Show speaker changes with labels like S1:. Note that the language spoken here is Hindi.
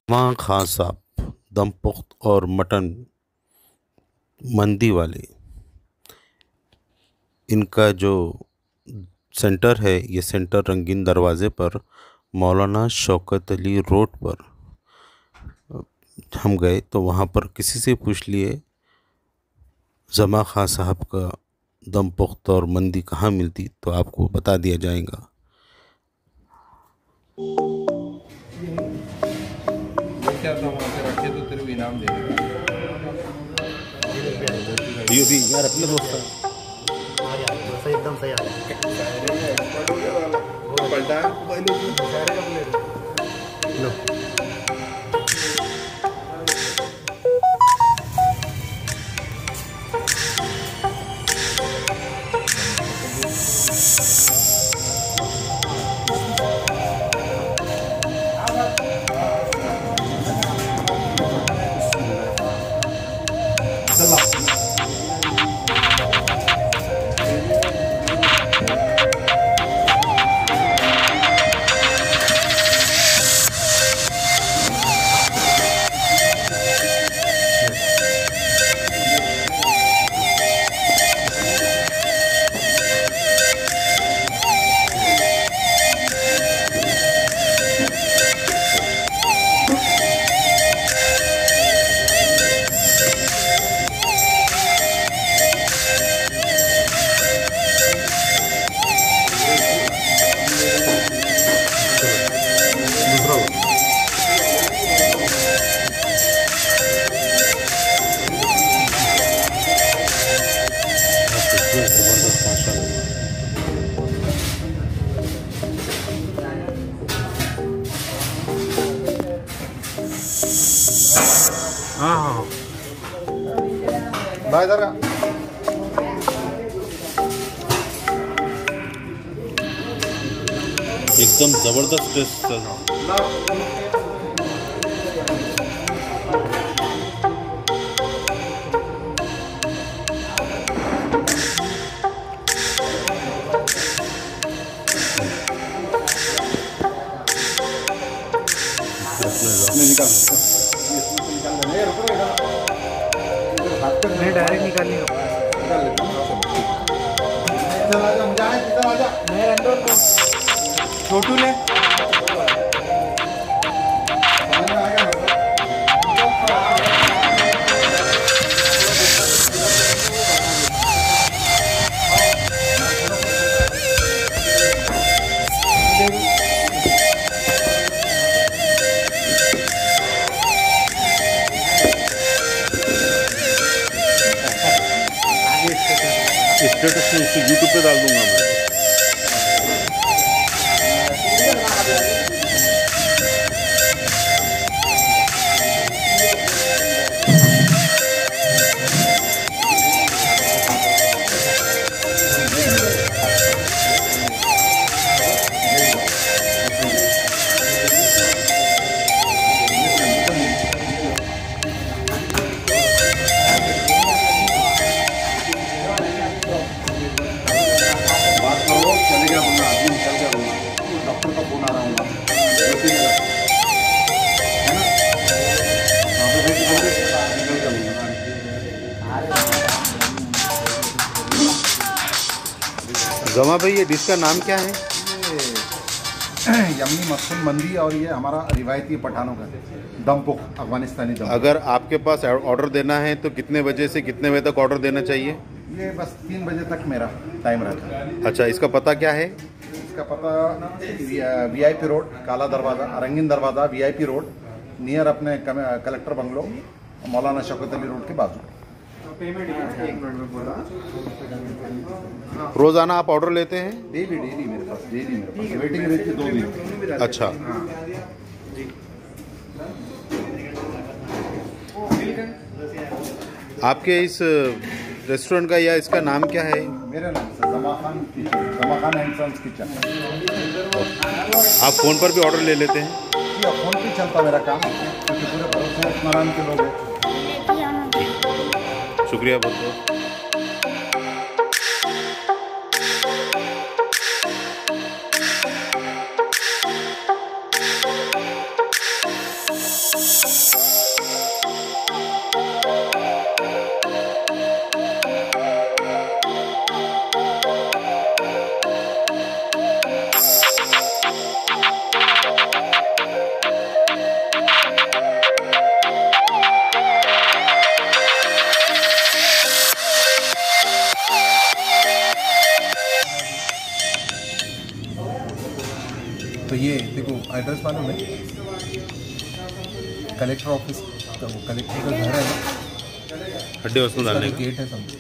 S1: वहाँ खान साहब दम पुख्त और मटन मंदी वाले, इनका जो सेंटर है, ये सेंटर रंगीन दरवाज़े पर मौलाना शौकत अली रोड पर। हम गए तो वहाँ पर किसी से पूछ लिए जमा खां साहब का दम पुख्त और मंदी कहाँ मिलती, तो आपको बता दिया जाएगा।
S2: क्या था वहाँ पे रखे तो तेरे को इनाम दे देगा।
S1: ये भी यार अपने दोस्त है।
S3: हाँ यार वैसे एकदम सही आ
S2: पलटा पहले
S3: लो।
S1: जबरदस्त माशाल्लाह।
S3: हाँ हाँ
S2: भाई इधर
S1: एकदम जबरदस्त टेस्ट था।
S2: निकाल
S3: नहीं डायरेक्ट निकालनी हो। नहीं अंदर को छोटू ने
S1: स्टेटस में इसे यूट्यूब पे डाल दूंगा मैं। जमा भाई, ये डिश का नाम क्या है?
S2: यमनी मशरूम मंदी, और ये हमारा रिवायती पठानों का दम पुख्त अफगानिस्तानी दम।
S1: अगर आपके पास ऑर्डर देना है तो कितने बजे से कितने बजे तक ऑर्डर देना चाहिए?
S2: ये बस 3 बजे तक मेरा टाइम रहता है।
S1: अच्छा, इसका पता क्या है?
S2: इसका पता VIP रोड, काला दरवाज़ा, रंगीन दरवाज़ा, VIP रोड, नियर अपने कलेक्टर बंगलो, मौलाना शौकत अली रोड के बाजू।
S3: पेमेंट एक मिनट में बोला।
S1: रोज़ाना आप ऑर्डर लेते हैं?
S2: डेली मेरे पास वेटिंग रहती है 2 दिन।
S1: अच्छा, आपके इस रेस्टोरेंट का या इसका नाम क्या है?
S2: मेरा नाम सर जमा खान एंड सन्स किचन।
S1: आप फ़ोन पर भी ऑर्डर ले लेते हैं?
S2: जी, फ़ोन पे चलता मेरा काम, क्योंकि पूरे भरोसे उस्मानाबाद के लोग हैं।
S1: शुक्रिया बहुत बहुत।
S4: तो ये देखो एड्रेस मालूम है, कलेक्टर ऑफिस, तो कलेक्टर का घर है ना,
S1: खड्डे उसमें डालने
S4: गेट है समझो।